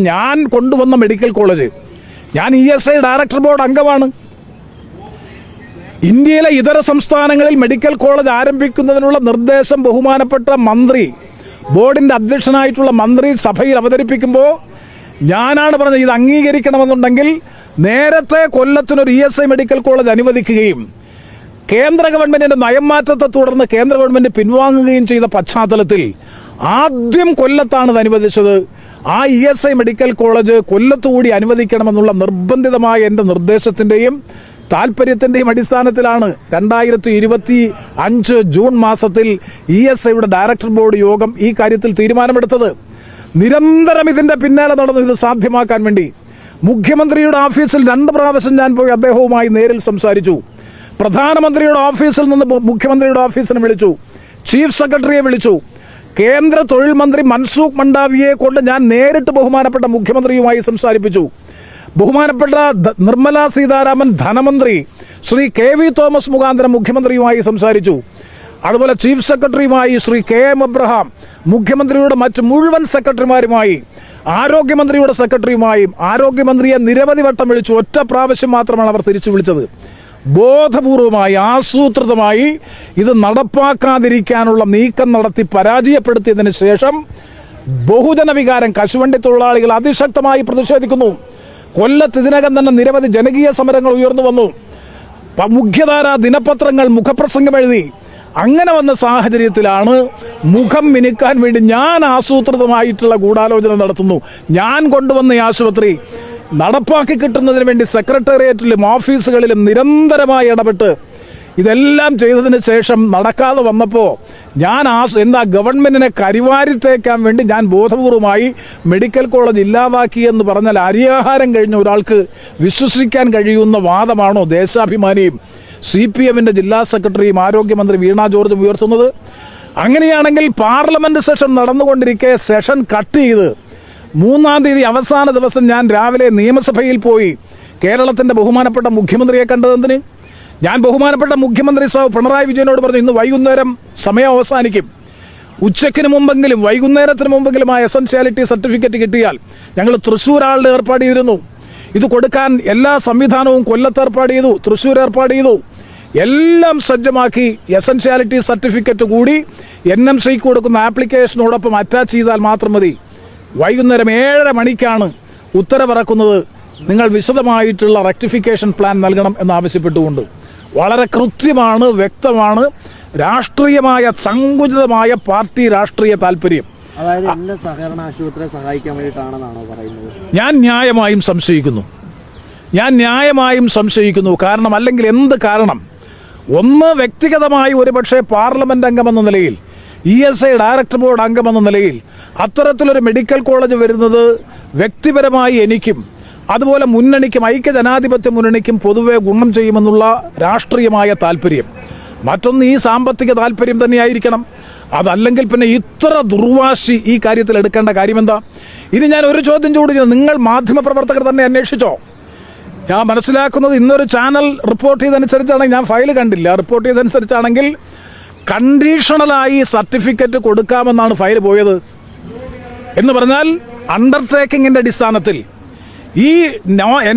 ഞാൻ കൊണ്ടുവന്ന medical college, ഞാൻ ESI ഡയറക്ടർ ബോർഡ് അംഗമാണ്. ഇന്ത്യയിലെ ഇതര സംസ്ഥാനങ്ങളിൽ മെഡിക്കൽ കോളേജ് ആരംഭിക്കുന്നതിനുള്ള നിർദ്ദേശം ബഹുമാനപ്പെട്ട മന്ത്രി, ബോർഡിന്റെ അധ്യക്ഷനായിട്ടുള്ള മന്ത്രി സഭയിൽ അവതരിപ്പിക്കുമ്പോൾ ഞാനാണ് പറഞ്ഞത് ഇത് അംഗീകരിക്കണമെന്നുണ്ടെങ്കിൽ നേരത്തെ കൊല്ലത്തിനൊരു ESI മെഡിക്കൽ കോളേജ് അനുവദിക്കുകയും കേന്ദ്ര ഗവൺമെന്റിന്റെ നയംമാറ്റത്തെ തുടർന്ന് കേന്ദ്ര ഗവൺമെന്റ് പിൻവാങ്ങുകയും ചെയ്ത പശ്ചാത്തലത്തിൽ ആദ്യം കൊല്ലത്താണ് ഇത് അനുവദിച്ചത്. ആ ESI മെഡിക്കൽ കോളേജ് കൊല്ലത്തുകൂടി അനുവദിക്കണമെന്നുള്ള നിർബന്ധിതമായ എൻ്റെ നിർദ്ദേശത്തിന്റെയും താല്പര്യത്തിന്റെയും അടിസ്ഥാനത്തിലാണ് 2025 ജൂൺ മാസത്തിൽ ESIയുടെ ഡയറക്ടർ ബോർഡ് യോഗം ഈ കാര്യത്തിൽ തീരുമാനമെടുത്തത്. നിരന്തരം ഇതിന്റെ പിന്നാലെ നടന്നു ഇത് സാധ്യമാക്കാൻ വേണ്ടി. മുഖ്യമന്ത്രിയുടെ ഓഫീസിൽ 2 പ്രാവശ്യം ഞാൻ പോയി അദ്ദേഹവുമായി നേരിൽ സംസാരിച്ചു. പ്രധാനമന്ത്രിയുടെ ഓഫീസിൽ നിന്ന് മുഖ്യമന്ത്രിയുടെ ഓഫീസിനെ വിളിച്ചു, ചീഫ് സെക്രട്ടറിയെ വിളിച്ചു. കേന്ദ്ര തൊഴിൽ മന്ത്രി മൻസുഖ് മണ്ഡാവിയെ കൊണ്ട് ഞാൻ നേരിട്ട് ബഹുമാനപ്പെട്ട മുഖ്യമന്ത്രിയുമായി സംസാരിപ്പിച്ചു. ബഹുമാനപ്പെട്ട നിർമ്മല സീതാരാമൻ ധനമന്ത്രി ശ്രീ KV തോമസ് മുഖാന്തരം മുഖ്യമന്ത്രിയുമായി സംസാരിച്ചു. അതുപോലെ ചീഫ് സെക്രട്ടറിയുമായി ശ്രീ KM എബ്രഹാം, മുഖ്യമന്ത്രിയുടെ മറ്റ് മുഴുവൻ സെക്രട്ടറിമാരുമായി, ആരോഗ്യമന്ത്രിയുടെ സെക്രട്ടറിയുമായും ആരോഗ്യമന്ത്രിയെ നിരവധി വട്ടം വിളിച്ചു. ഒറ്റ പ്രാവശ്യം മാത്രമാണ് അവർ തിരിച്ചു വിളിച്ചത്. ബോധപൂർവമായി ആസൂത്രിതമായി ഇത് നടപ്പാക്കാതിരിക്കാനുള്ള നീക്കം നടത്തി പരാജയപ്പെടുത്തിയതിനു ശേഷം ബഹുജന വികാരം, കശുവണ്ടി തൊഴിലാളികൾ അതിശക്തമായി പ്രതിഷേധിക്കുന്നു. കൊല്ലത്ത് ഇതിനകം തന്നെ നിരവധി ജനകീയ സമരങ്ങൾ ഉയർന്നു വന്നു. മുഖ്യധാര ദിനപത്രങ്ങൾ മുഖപ്രസംഗം എഴുതി. അങ്ങനെ വന്ന സാഹചര്യത്തിലാണ് മുഖം മിനുക്കാൻ വേണ്ടി ഞാൻ ആസൂത്രിതമായിട്ടുള്ള ഗൂഢാലോചന നടത്തുന്നു. ഞാൻ കൊണ്ടുവന്ന ഈ ആശുപത്രി നടപ്പാക്കി കിട്ടുന്നതിന് വേണ്ടി സെക്രട്ടേറിയറ്റിലും ഓഫീസുകളിലും നിരന്തരമായി ഇടപെട്ട് ഇതെല്ലാം ചെയ്തതിന് ശേഷം നടക്കാതെ വന്നപ്പോൾ ഞാൻ എന്താ ഗവൺമെന്റിനെ കരിവാരിത്തേക്കാൻ വേണ്ടി ഞാൻ ബോധപൂർവമായി മെഡിക്കൽ കോളേജ് ഇല്ലാതാക്കി എന്ന് പറഞ്ഞാൽ അരിയാഹാരം കഴിഞ്ഞ ഒരാൾക്ക് വിശ്വസിക്കാൻ കഴിയുന്ന വാദമാണോ ദേശാഭിമാനിയും CPMന്റെ ജില്ലാ സെക്രട്ടറിയും ആരോഗ്യമന്ത്രി വീണ ജോർജും ഉയർത്തുന്നത്? അങ്ങനെയാണെങ്കിൽ പാർലമെന്റ് സെഷൻ നടന്നുകൊണ്ടിരിക്കെ സെഷൻ കട്ട് ചെയ്ത് 3-ാം തീയതി അവസാന ദിവസം ഞാൻ രാവിലെ നിയമസഭയിൽ പോയി കേരളത്തിന്റെ ബഹുമാനപ്പെട്ട മുഖ്യമന്ത്രിയെ കണ്ടതെന്തിന്? ഞാൻ ബഹുമാനപ്പെട്ട മുഖ്യമന്ത്രി പിണറായി വിജയനോട് പറഞ്ഞു, ഇന്ന് വൈകുന്നേരം സമയം അവസാനിക്കും, ഉച്ചയ്ക്കിന് മുമ്പെങ്കിലും വൈകുന്നേരത്തിന് മുമ്പെങ്കിലും ആ എസൻഷ്യാലിറ്റി സർട്ടിഫിക്കറ്റ് കിട്ടിയാൽ ഞങ്ങൾ തൃശ്ശൂർ ആളുടെ ഏർപ്പാട് ചെയ്തിരുന്നു. ഇത് കൊടുക്കാൻ എല്ലാ സംവിധാനവും കൊല്ലത്ത് ഏർപ്പാട് ചെയ്തു, തൃശ്ശൂർ ഏർപ്പാട് ചെയ്തു. എല്ലാം സജ്ജമാക്കി എസൻഷ്യാലിറ്റി സർട്ടിഫിക്കറ്റ് കൂടി NMCക്ക് കൊടുക്കുന്ന ആപ്ലിക്കേഷനോടൊപ്പം അറ്റാച്ച് ചെയ്താൽ മാത്രം മതി. വൈകുന്നേരം 7:30 മണിക്കാണ് ഉത്തരവിറക്കുന്നത്. നിങ്ങൾ വിശദമായിട്ടുള്ള റെക്ടിഫിക്കേഷൻ പ്ലാൻ നൽകണം എന്നാവശ്യപ്പെട്ടുകൊണ്ട്. വളരെ കൃത്യമാണ്, വ്യക്തമാണ്, രാഷ്ട്രീയമായ സങ്കുചിതമായ പാർട്ടി രാഷ്ട്രീയ താല്പര്യം. അതായത് എല്ലാ സഹകരണ ആശുപത്രിയെ സഹായിക്കാൻ വേണ്ടിയിട്ടാണെന്നാണോ പറയുന്നത്? ഞാൻ ന്യായമായും സംശയിക്കുന്നു. കാരണം അല്ലെങ്കിൽ എന്ത് കാരണം? ഒന്ന്, വ്യക്തിഗതമായി ഒരുപക്ഷെ പാർലമെന്റ് അംഗമെന്ന നിലയിൽ, ESI ഡയറക്ടർ ബോർഡ് അംഗമെന്ന നിലയിൽ അത്തരത്തിലൊരു മെഡിക്കൽ കോളേജ് വരുന്നത് വ്യക്തിപരമായി എനിക്കും അതുപോലെ മുന്നണിക്കും, ഐക്യജനാധിപത്യ മുന്നണിക്കും പൊതുവെ ഗുണം ചെയ്യുമെന്നുള്ള രാഷ്ട്രീയമായ താല്പര്യം. മറ്റൊന്ന് ഈ സാമ്പത്തിക താല്പര്യം തന്നെയായിരിക്കണം. അതല്ലെങ്കിൽ പിന്നെ ഇത്ര ദുർവാശി ഈ കാര്യത്തിൽ എടുക്കേണ്ട കാര്യമെന്താ? ഇനി ഞാൻ ഒരു ചോദ്യം ചോദിച്ചു, നിങ്ങൾ മാധ്യമപ്രവർത്തകർ തന്നെ അന്വേഷിച്ചോ? ഞാൻ മനസ്സിലാക്കുന്നത് ഇന്നൊരു ചാനൽ റിപ്പോർട്ട് ചെയ്തനുസരിച്ചാണെങ്കിൽ, ഞാൻ ഫയൽ കണ്ടില്ല, റിപ്പോർട്ട് ചെയ്തനുസരിച്ചാണെങ്കിൽ കണ്ടീഷണലായി സർട്ടിഫിക്കറ്റ് കൊടുക്കാമെന്നാണ് ഫയൽ പോയത്. എന്ന് പറഞ്ഞാൽ അണ്ടർടേക്കിങ്ങിന്റെ അടിസ്ഥാനത്തിൽ ഈ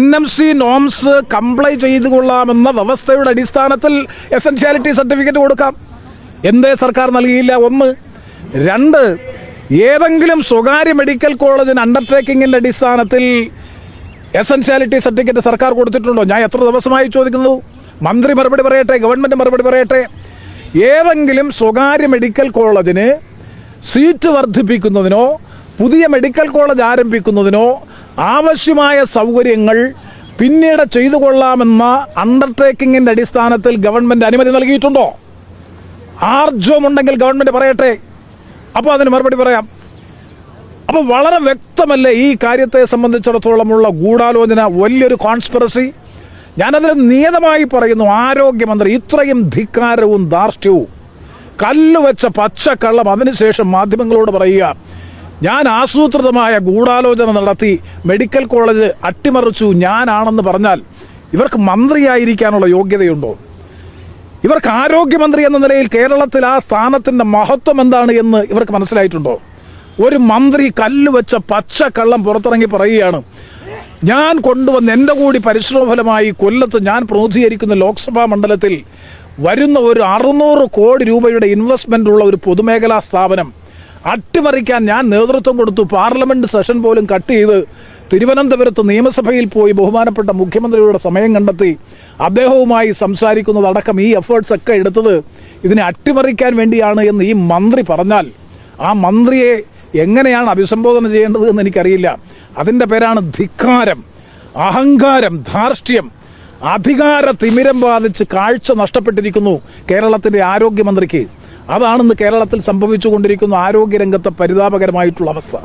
NMC നോംസ് കംപ്ലൈ ചെയ്തു കൊള്ളാമെന്ന വ്യവസ്ഥയുടെ അടിസ്ഥാനത്തിൽ എസൻഷ്യാലിറ്റി സർട്ടിഫിക്കറ്റ് കൊടുക്കാം. എന്തേ സർക്കാർ നൽകിയില്ല? 1. 2, ഏതെങ്കിലും സ്വകാര്യ മെഡിക്കൽ കോളേജിന് അണ്ടർടേക്കിങ്ങിന്റെ അടിസ്ഥാനത്തിൽ എസൻഷ്യാലിറ്റി സർട്ടിഫിക്കറ്റ് സർക്കാർ കൊടുത്തിട്ടുണ്ടോ? ഞാൻ എത്ര ദിവസമായി ചോദിക്കുന്നു. മന്ത്രി മറുപടി പറയട്ടെ, ഗവൺമെന്റ് മറുപടി പറയട്ടെ. ഏതെങ്കിലും സ്വകാര്യ മെഡിക്കൽ കോളേജിന് സീറ്റ് വർദ്ധിപ്പിക്കുന്നതിനോ പുതിയ മെഡിക്കൽ കോളേജ് ആരംഭിക്കുന്നതിനോ ആവശ്യമായ സൗകര്യങ്ങൾ പിന്നീട് ചെയ്തു കൊള്ളാമെന്ന അണ്ടർടേക്കിങ്ങിന്റെ അടിസ്ഥാനത്തിൽ ഗവൺമെന്റ് അനുമതി നൽകിയിട്ടുണ്ടോ? ആർജവമുണ്ടെങ്കിൽ ഗവൺമെന്റ് പറയട്ടെ, അപ്പോൾ അതിന് മറുപടി പറയാം. അപ്പോൾ വളരെ വ്യക്തമല്ലേ ഈ കാര്യത്തെ സംബന്ധിച്ചിടത്തോളമുള്ള ഗൂഢാലോചന, വലിയൊരു കോൺസ്പിറസി. ഞാനതിന് നിയതമായി പറയുന്നു, ആരോഗ്യമന്ത്രി ഇത്രയും ധിക്കാരവും ധാർഷ്ട്യവും കല്ലുവെച്ച പച്ചക്കള്ളം അതിനുശേഷം മാധ്യമങ്ങളോട് പറയുക ഞാൻ ആസൂത്രിതമായ ഗൂഢാലോചന നടത്തി മെഡിക്കൽ കോളേജ് അട്ടിമറിച്ചു ഞാനാണെന്ന് പറഞ്ഞാൽ ഇവർക്ക് മന്ത്രിയായിരിക്കാനുള്ള യോഗ്യതയുണ്ടോ? ഇവർക്ക് ആരോഗ്യമന്ത്രി എന്ന നിലയിൽ കേരളത്തിൽ ആ സ്ഥാനത്തിന്റെ മഹത്വം എന്താണ് എന്ന് ഇവർക്ക് മനസ്സിലായിട്ടുണ്ടോ? ഒരു മന്ത്രി കല്ല് വെച്ച പച്ചക്കള്ളം പുറത്തിറങ്ങി പറയുകയാണ്, ഞാൻ കൊണ്ടുവന്ന് എൻ്റെ കൂടി പരിശ്രമഫലമായി കൊല്ലത്ത് ഞാൻ പ്രതിനിധീകരിക്കുന്ന ലോക്സഭാ മണ്ഡലത്തിൽ വരുന്ന ഒരു 600 കോടി രൂപയുടെ ഇൻവെസ്റ്റ്മെന്റ് ഉള്ള ഒരു പൊതുമേഖലാ സ്ഥാപനം അട്ടിമറിക്കാൻ ഞാൻ നേതൃത്വം കൊടുത്തു. പാർലമെന്റ് സെഷൻ പോലും കട്ട് ചെയ്ത് തിരുവനന്തപുരത്ത് നിയമസഭയിൽ പോയി ബഹുമാനപ്പെട്ട മുഖ്യമന്ത്രിയുടെ സമയം കണ്ടെത്തി അദ്ദേഹവുമായി സംസാരിക്കുന്നതടക്കം ഈ എഫേർട്സ് ഒക്കെ എടുത്തത് ഇതിനെ അട്ടിമറിക്കാൻ വേണ്ടിയാണ് എന്ന് ഈ മന്ത്രി പറഞ്ഞാൽ ആ മന്ത്രിയെ എങ്ങനെയാണ് അഭിസംബോധന ചെയ്യേണ്ടത് എന്ന് എനിക്കറിയില്ല. അതിൻ്റെ പേരാണ് ധിക്കാരം, അഹങ്കാരം, ധാർഷ്ട്യം. അധികാര തിമിരം ബാധിച്ച് കാഴ്ച നഷ്ടപ്പെട്ടിരിക്കുന്നു കേരളത്തിന്റെ ആരോഗ്യമന്ത്രിക്ക്. അതാണിന്ന് കേരളത്തിൽ സംഭവിച്ചുകൊണ്ടിരിക്കുന്ന ആരോഗ്യരംഗത്തെ പരിതാപകരമായിട്ടുള്ള അവസ്ഥ.